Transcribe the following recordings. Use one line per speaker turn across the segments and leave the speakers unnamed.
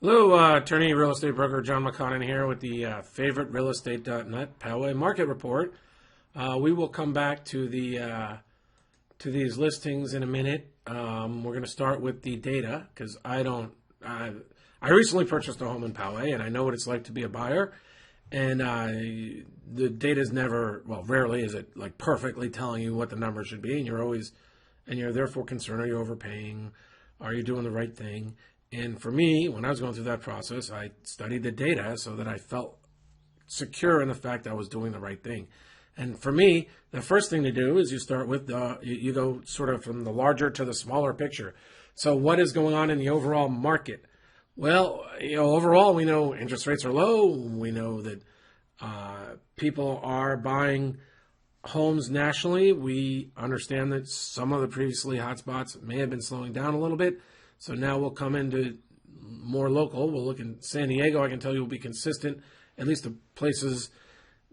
Hello, attorney, real estate broker John McConnin here with the favoriterealestate.net Poway market report. We will come back to these listings in a minute. We're going to start with the data because I recently purchased a home in Poway and I know what it's like to be a buyer. And the data is rarely is it like perfectly telling you what the numbers should be, and you're therefore concerned: are you overpaying? Are you doing the right thing? And for me, when I was going through that process, I studied the data so that I felt secure in the fact I was doing the right thing. And for me, the first thing to do is you start with you go sort of from the larger to the smaller picture. So what is going on in the overall market? Well, overall, we know interest rates are low. We know that people are buying homes nationally. We understand that some of the previously hot spots may have been slowing down a little bit. So now we'll come into more local. We'll look in San Diego. I can tell you will be consistent, at least the places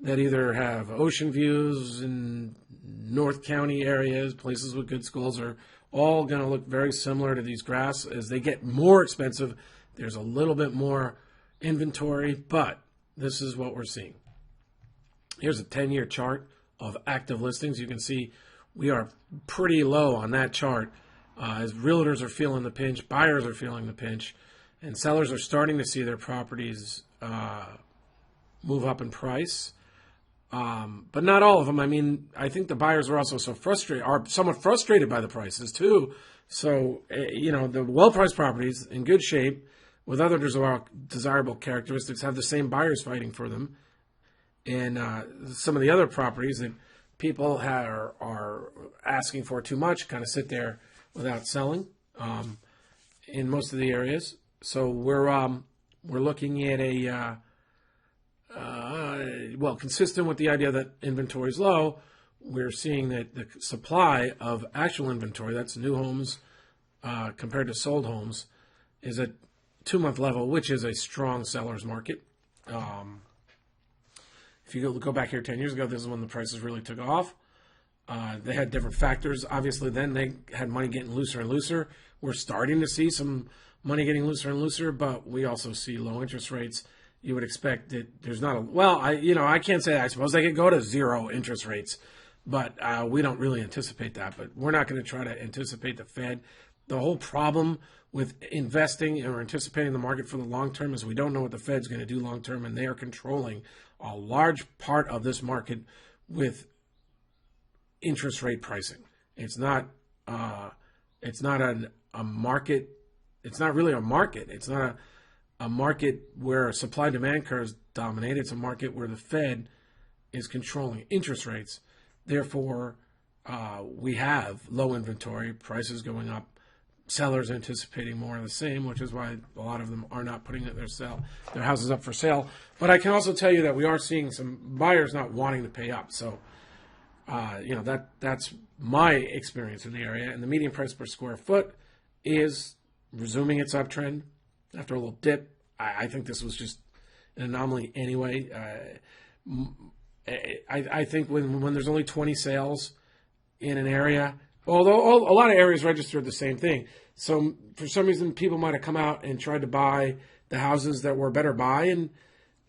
that either have ocean views in North County areas, places with good schools, are all going to look very similar to these graphs. As they get more expensive, there's a little bit more inventory, but this is what we're seeing. Here's a 10-year chart of active listings. You can see we are pretty low on that chart. As realtors are feeling the pinch, buyers are feeling the pinch, and sellers are starting to see their properties move up in price. But not all of them. I mean, I think the buyers are also are somewhat frustrated by the prices too. So, the well-priced properties in good shape with other desirable characteristics have the same buyers fighting for them. And some of the other properties that people are asking for too much kind of sit there without selling in most of the areas. So we're looking at consistent with the idea that inventory is low. We're seeing that the supply of actual inventory, that's new homes compared to sold homes, is at 2-month level, which is a strong seller's market. If you go back here 10 years ago, this is when the prices really took off. They had different factors. Obviously, then they had money getting looser and looser. We're starting to see some money getting looser and looser, but we also see low interest rates. You would expect that there's not I can't say that. I suppose they could go to zero interest rates, but we don't really anticipate that. But we're not going to try to anticipate the Fed. The whole problem with investing or anticipating the market for the long term is we don't know what the Fed's going to do long term, and they are controlling a large part of this market with interest rate pricing. It's not a market. It's not really a market. It's not a market where supply demand curves dominate. It's a market where the Fed is controlling interest rates. Therefore, we have low inventory, prices going up, sellers anticipating more of the same, which is why a lot of them are not putting their houses up for sale. But I can also tell you that we are seeing some buyers not wanting to pay up. So that's my experience in the area. And the median price per square foot is resuming its uptrend after a little dip. I think this was just an anomaly anyway. I think when there's only 20 sales in an area, although a lot of areas registered the same thing. So for some reason, people might have come out and tried to buy the houses that were a better buy in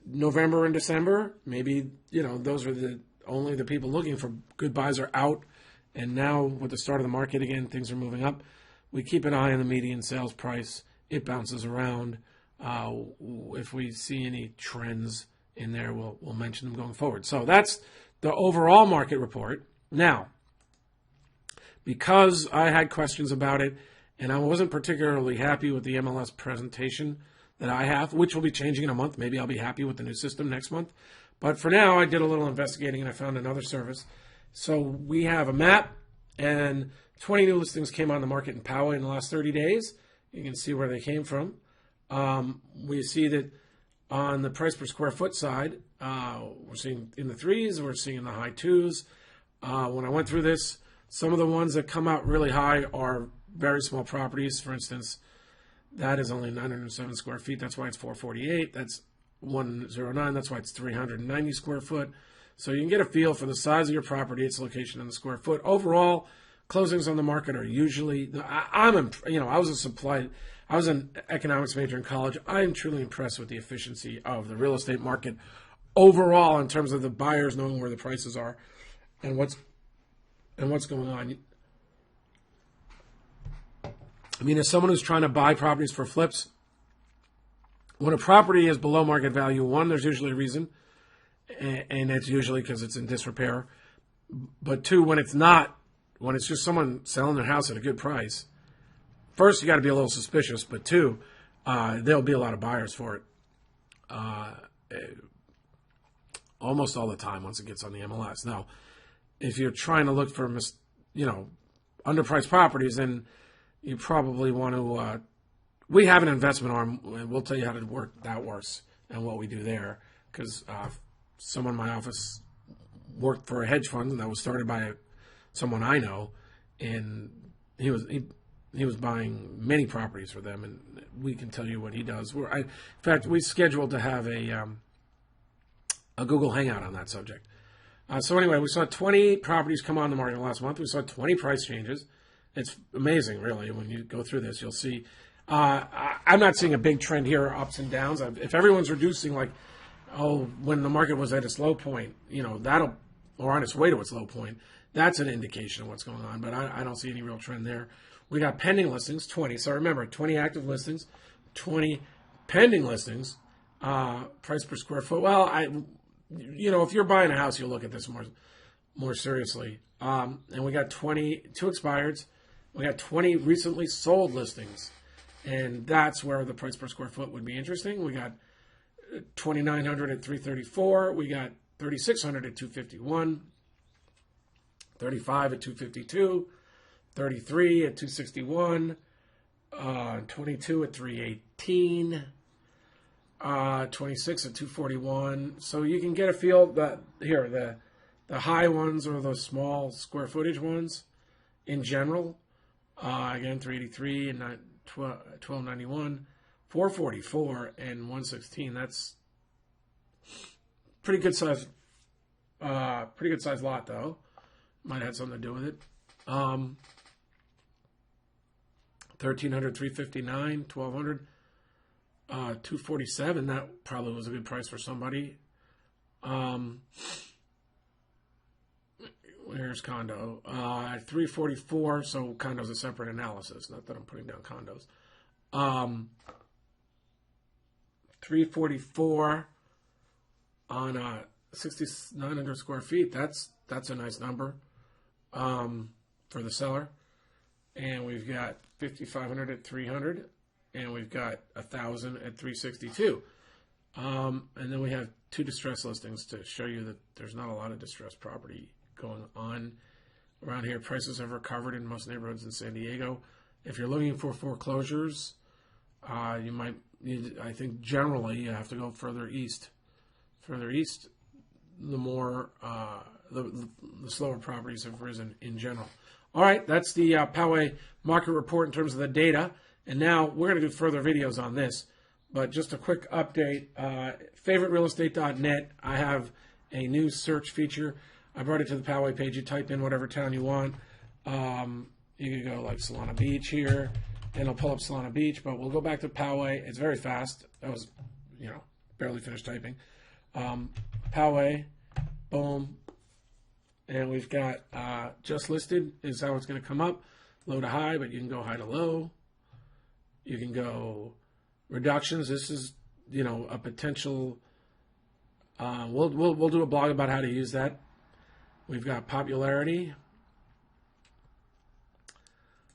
November and December. Maybe, those are only the people looking for good buys are out. And now with the start of the market again, things are moving up. We keep an eye on the median sales price. It bounces around. If we see any trends in there, we'll mention them going forward. So that's the overall market report. Now, because I had questions about it and I wasn't particularly happy with the MLS presentation that I have, which will be changing in a month. Maybe I'll be happy with the new system next month. But for now, I did a little investigating and I found another service. So we have a map, and 20 new listings came on the market in Poway in the last 30 days. You can see where they came from. We see that on the price per square foot side, we're seeing in the 3s, we're seeing in the high 2s. When I went through this, some of the ones that come out really high are very small properties. For instance, that is only 907 square feet. That's why it's 448. That's 109. That's why it's 390 square foot. So you can get a feel for the size of your property, its location, and the square foot. Overall, closings on the market are usually. I I was an economics major in college. I am truly impressed with the efficiency of the real estate market overall in terms of the buyers knowing where the prices are and what's going on. I mean, as someone who's trying to buy properties for flips, when a property is below market value, one, there's usually a reason, and it's usually because it's in disrepair. But two, when it's not, when it's just someone selling their house at a good price, first, you got to be a little suspicious, but two, there'll be a lot of buyers for it. Almost all the time once it gets on the MLS. Now, if you're trying to look for, underpriced properties, then you probably want to. We have an investment arm, and we'll tell you how to work that works and what we do there. Because someone in my office worked for a hedge fund that was started by someone I know, and he was buying many properties for them, and we can tell you what he does. In fact, we scheduled to have a Google Hangout on that subject. So anyway, we saw 20 properties come on the market last month. We saw 20 price changes. It's amazing, really. When you go through this, you'll see. I'm not seeing a big trend here, ups and downs. If everyone's reducing, when the market was at its low point, or on its way to its low point, that's an indication of what's going on. But I don't see any real trend there. We got pending listings, 20. So remember, 20 active listings, 20 pending listings. Price per square foot. Well, if you're buying a house, you'll look at this more seriously. And we got 22 expireds. We got 20 recently sold listings, and that's where the price per square foot would be interesting. We got 2,900 at 334. We got 3,600 at 251. 35 at 252. 33 at 261. 22 at 318. 26 at 241. So you can get a feel that here the high ones are the small square footage ones in general. Again, 383 and 1291, 444 and 116. That's pretty good size. Pretty good size lot though. Might have something to do with it. 1300, 359, 1200. 247, that probably was a good price for somebody. Where's condo? 344, so condo's a separate analysis, not that I'm putting down condos. 344 on 6,900 square feet. That's a nice number for the seller. And we've got 5,500 at 300. And we've got 1,000 at 362. And then we have 2 distress listings to show you that there's not a lot of distressed property going on around here. Prices have recovered in most neighborhoods in San Diego. If you're looking for foreclosures, I think generally you have to go further east. Further east, the more the slower properties have risen in general. All right, that's the Poway market report in terms of the data. And now we're going to do further videos on this, but just a quick update. FavoriteRealEstate.net, I have a new search feature. I brought it to the Poway page. You type in whatever town you want. You can go like Solana Beach here, and it'll pull up Solana Beach, but we'll go back to Poway. It's very fast. That was, barely finished typing. Poway, boom. And we've got just listed is how it's going to come up. Low to high, but you can go high to low. You can go reductions. This is, a potential. We'll do a blog about how to use that. We've got popularity.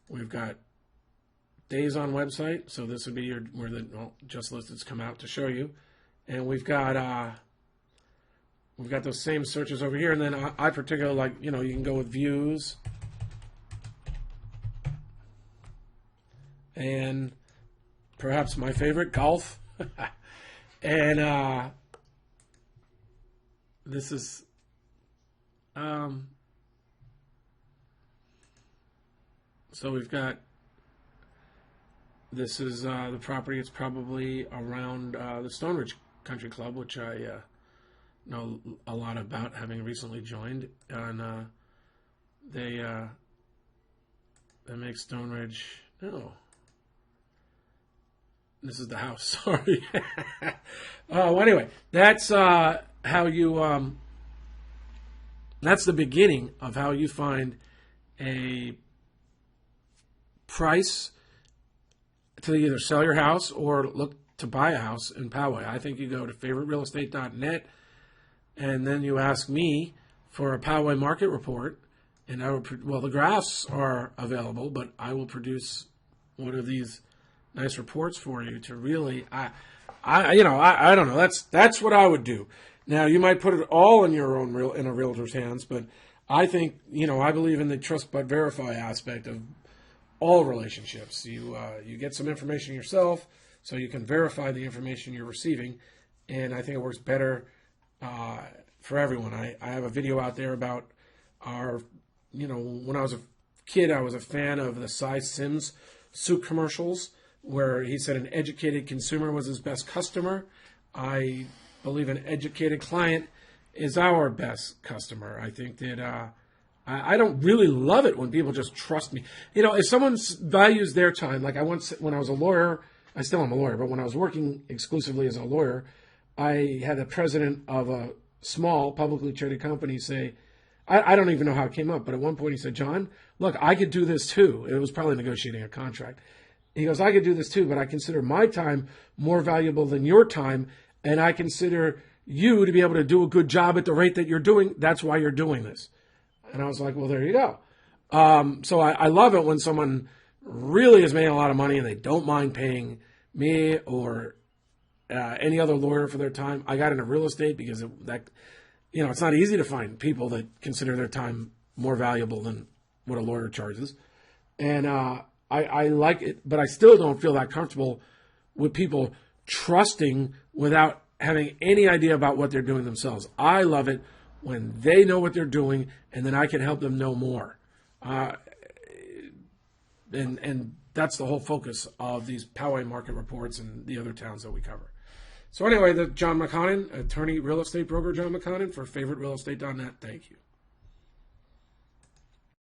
We've got days on website. So this would be where the just listeds come out to show you, and we've got those same searches over here. And then I particularly like, you can go with views. And perhaps my favorite, golf. And this is so we've got, this is the property. It's probably around the Stone Ridge Country Club, which I know a lot about, having recently joined. And they make Stone Ridge, no. This is the house. Sorry. Oh, anyway, that's how you. That's the beginning of how you find a price to either sell your house or look to buy a house in Poway. I think you go to favoriterealestate.net and then you ask me for a Poway market report. And I will, well, the graphs are available, but I will produce one of these nice reports for you to really, I don't know. That's what I would do. Now, you might put it all in your own in a realtor's hands, but I think, I believe in the trust but verify aspect of all relationships. You get some information yourself so you can verify the information you're receiving, and I think it works better for everyone. I have a video out there about our, when I was a kid, I was a fan of the Cy Sims soup commercials where he said an educated consumer was his best customer. I believe an educated client is our best customer. I think that I don't really love it when people just trust me. If someone values their time, like when I was a lawyer, I still am a lawyer, but when I was working exclusively as a lawyer, I had the president of a small publicly traded company say, I don't even know how it came up, but at one point he said, John, look, I could do this too. It was probably negotiating a contract. He goes, I could do this too, but I consider my time more valuable than your time, and I consider you to be able to do a good job at the rate that you're doing. That's why you're doing this. And I was like, well, there you go. So I love it when someone really is making a lot of money and they don't mind paying me or any other lawyer for their time. I got into real estate because it's not easy to find people that consider their time more valuable than what a lawyer charges. And I like it, but I still don't feel that comfortable with people trusting without having any idea about what they're doing themselves. I love it when they know what they're doing, and then I can help them know more. And that's the whole focus of these Poway market reports and the other towns that we cover. So anyway, John McConnin, attorney, real estate broker John McConnin for favoriterealestate.net. Thank you.